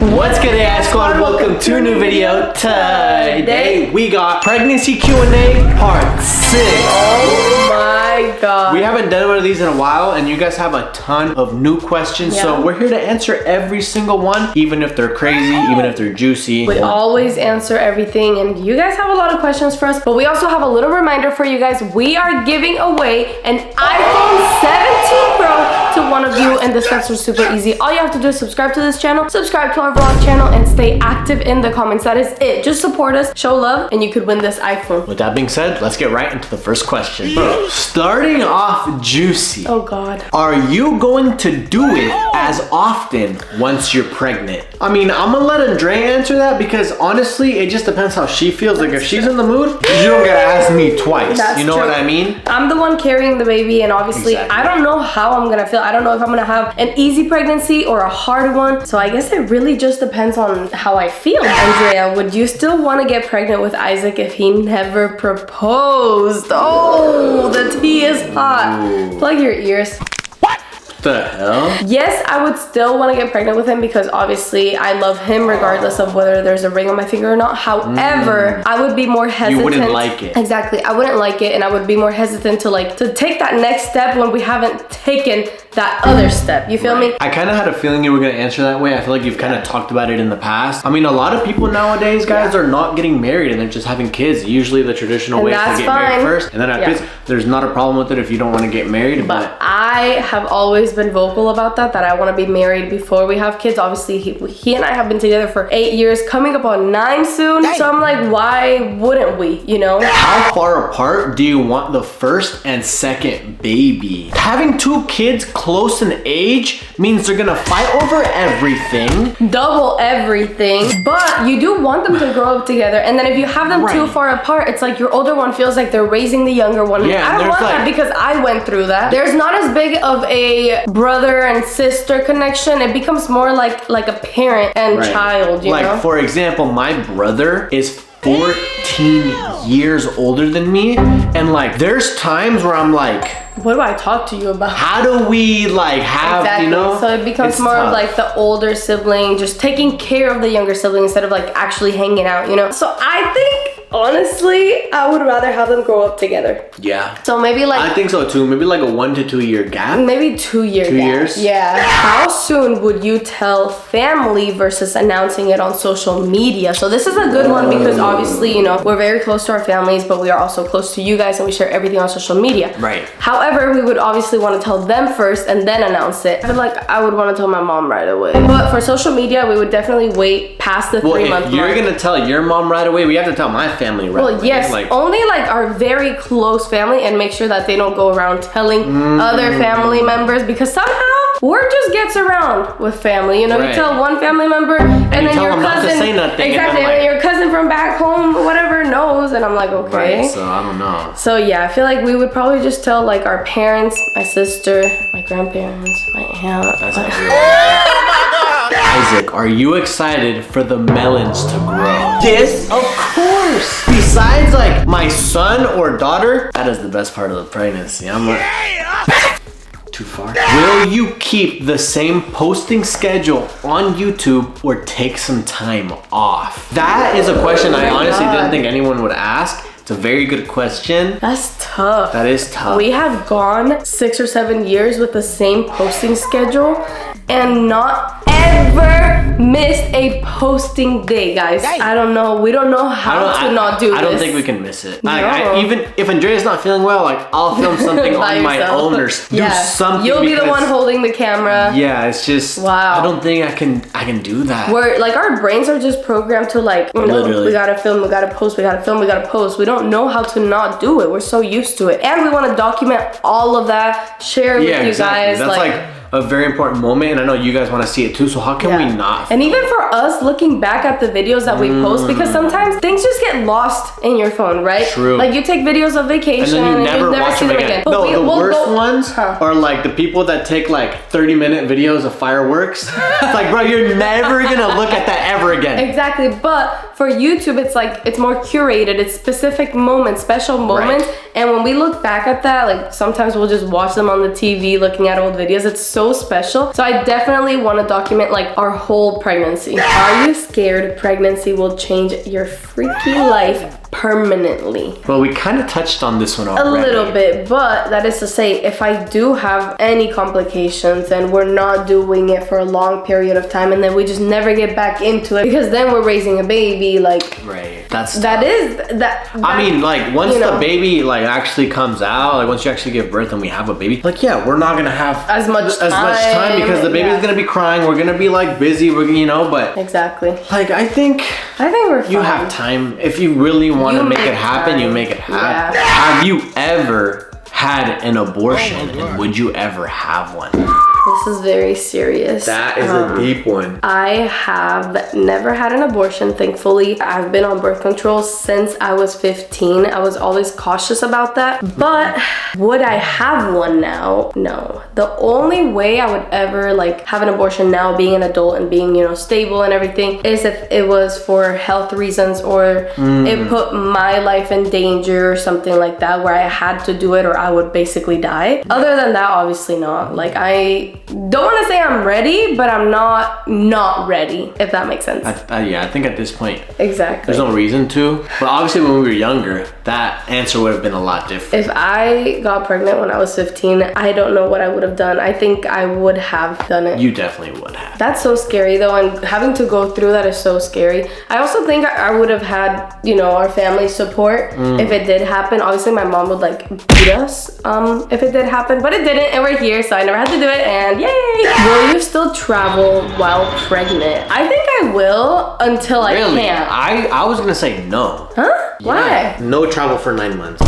What's good, AI Squad? Welcome to a new video. Today we got pregnancy Q&A part 6. Oh my god. We haven't done one of these in a while, and you guys have a ton of new questions, so we're here to answer every single one, even if they're crazy, even if they're juicy. We always answer everything, and you guys have a lot of questions for us, but we also have a little reminder for you guys. We are giving away an iPhone 17 Pro to one of you, and the steps are super easy. All you have to do is subscribe to this channel, subscribe to our vlog channel, and stay active in the comments. That is it. Just support us, show love, and you could win this iPhone. With that being said, let's get right into the first question. Starting off juicy. Oh god. Are you going to do it as often once you're pregnant? I mean, I'm gonna let Andrea answer that because honestly, it just depends how she feels. Like if she's in the mood, you don't gotta ask me twice. That's you know true. what I mean? I'm the one carrying the baby, and obviously I don't know how I'm gonna feel. I don't know if I'm gonna have an easy pregnancy or a hard one. So I guess it really just depends on how I feel. Andrea, would you still want to get pregnant with Isaac if he never proposed? Oh, the tea is hot. Ooh. Plug your ears. The hell? Yes, I would still want to get pregnant with him because obviously I love him regardless of whether there's a ring on my finger or not. However, I would be more hesitant. You wouldn't like it. Exactly. I wouldn't like it, and I would be more hesitant to take that next step when we haven't taken that other step. You feel me? I kind of had a feeling you were going to answer that way. I feel like you've kind of talked about it in the past. I mean, a lot of people nowadays, guys, are not getting married and they're just having kids. Usually the traditional way is to get married first and then have kids. There's not a problem with it if you don't want to get married. But I have always been vocal about that I want to be married before we have kids. Obviously, he and I have been together for 8 years, coming up on 9 soon. Dang. So I'm like, why wouldn't we, you know? How far apart do you want the first and second baby? Having 2 kids close in age means they're gonna fight over everything. Double everything. But you do want them to grow up together. And then if you have them too far apart, it's like your older one feels like they're raising the younger one. Yeah, I don't want that because I went through that. There's not as big of a brother and sister connection. It becomes more like a parent and child, you know? Like, for example, my brother is 14 years older than me, and like there's times where I'm like, what do I talk to you about? How do we like have, you know? So it becomes more of like the older sibling just taking care of the younger sibling instead of like actually hanging out, you know? So I think, honestly, I would rather have them grow up together. Yeah. So maybe like... I think so too. Maybe like a 1 to 2 year gap. Maybe 2 year gap. 2 years? Yeah. How soon would you tell family versus announcing it on social media? So this is a good one because obviously, you know, we're very close to our families, but we are also close to you guys and we share everything on social media. Right. However, we would obviously want to tell them first and then announce it. I feel like I would want to tell my mom right away. But for social media, we would definitely wait past the 3 month mark. If you're gonna tell your mom right away, we have to tell my family right away. Well, yes, like, only like our very close family, and make sure that they don't go around telling other family members, because somehow word just gets around with family. You know, you tell one family member and then your cousin, not to say nothing, exactly, and then your cousin from back home, whatever, knows, and I'm like, okay. Right, so I don't know. So yeah, I feel like we would probably just tell like our parents, my sister, my grandparents, my aunt. That's oh my god! Isaac, are you excited for the melons to grow? Yes, of course. Besides like my son or daughter, that is the best part of the pregnancy. I'm like, too far. Will you keep the same posting schedule on YouTube or take some time off? That is a question I honestly didn't think anyone would ask. It's a very good question. That's tough. That is tough. We have gone 6 or 7 years with the same posting schedule and not ever missed a posting day, guys. I don't know. We don't know how to not do this. I don't think we can miss it. No. Even if Andrea's not feeling well, like I'll film something on my own or do something. You'll be the one holding the camera. Yeah, it's just I don't think I can do that. We're like, our brains are just programmed to like, you know, we gotta film, we gotta post, we gotta film, we gotta post. We don't know how to not do it. We're so used to it, and we want to document all of that, share it with you guys. That's like a very important moment, and I know you guys want to see it too, so how can we not? And even for us, looking back at the videos that we post, because sometimes things just get lost in your phone, right? True. Like you take videos of vacation and then you never watch them again. No, the worst ones are like the people that take like 30-minute videos of fireworks. It's like, bro, you're never gonna look at that ever never again. Exactly, but for YouTube, it's like, it's more curated. It's specific moments, special moments. Right. And when we look back at that, like sometimes we'll just watch them on the TV, looking at old videos. It's so special. So I definitely want to document like our whole pregnancy. Are you scared pregnancy will change your freaky life permanently? Well, we kind of touched on this one already. A little bit, but that is to say, if I do have any complications and we're not doing it for a long period of time and then we just never get back into it because then we're raising a baby, like, right, that I mean, like, once the baby like actually comes out, like once you actually give birth and we have a baby, like, yeah, we're not gonna have as much time because the baby's gonna be crying, we're gonna be like busy, we're, you know, but exactly, like I think we're fine. You have time. If you really want to make it happen, you make it happen. Yeah. Have you ever had an abortion, and would you ever have one? This is very serious. That is a deep one. I have never had an abortion, thankfully. I've been on birth control since I was 15. I was always cautious about that. But would I have one now? No. The only way I would ever like have an abortion now, being an adult and being, you know, stable and everything, is if it was for health reasons or it put my life in danger or something like that, where I had to do it or I would basically die. Other than that, obviously not. Like, I don't want to say I'm ready, but I'm not ready, if that makes sense. Yeah, I think at this point, exactly, there's no reason to. But obviously when we were younger, that answer would have been a lot different. If I got pregnant when I was 15, I don't know what I would have done. I think I would have done it. You definitely would have. That's so scary though, and having to go through that is so scary. I also think I would have had, you know, our family support if it did happen. Obviously my mom would like beat us if it did happen, but it didn't, and we're here, so I never had to do it, and yay! Will you still travel while pregnant? I think I will until I can't. I was gonna say no. Huh? Why? Yeah, no travel for 9 months.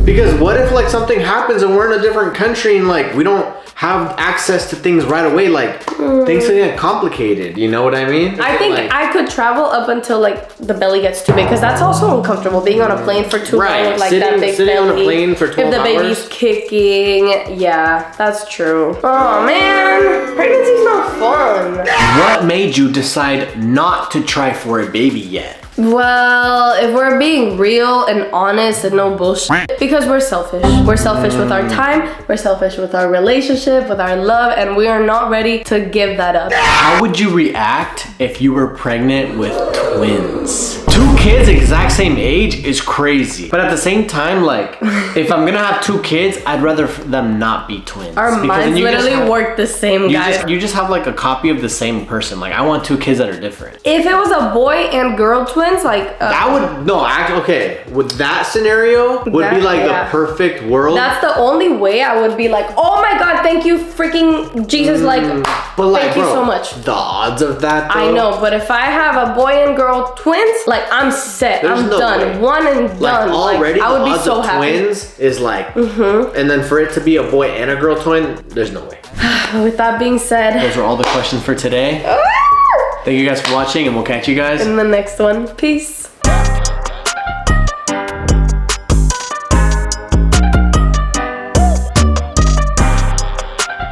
Because what if like something happens and we're in a different country and like we don't have access to things right away, like things get complicated, you know what I mean? I think like, I could travel up until like the belly gets too big, because that's also uncomfortable, being on a plane for too long with like that big sitting belly. on a plane for 12 if the hours. baby's kicking, yeah, that's true. Oh man, pregnancy's not fun. What made you decide not to try for a baby yet? Well, if we're being real and honest and no bullshit, because we're selfish. We're selfish with our time, we're selfish with our relationship, with our love, and we are not ready to give that up. How would you react if you were pregnant with twins? 2 kids exact same age is crazy. But at the same time, like, if I'm gonna have 2 kids, I'd rather them not be twins. Our minds literally work the same, guys. You just have like a copy of the same person. Like, I want 2 kids that are different. If it was a boy and girl twins, like that would okay. With that scenario, would be like the perfect world. That's the only way I would be like, oh my god, thank you, freaking Jesus, like, but like, thank you so much. The odds of that, though, I know, but if I have a boy and girl twins, like, I'm set. I'm done. One and done. Like, already, I would the be odds so of happy. Twins is like, and then for it to be a boy and a girl twin, there's no way. With that being said, those are all the questions for today. Thank you guys for watching, and we'll catch you guys in the next one. Peace.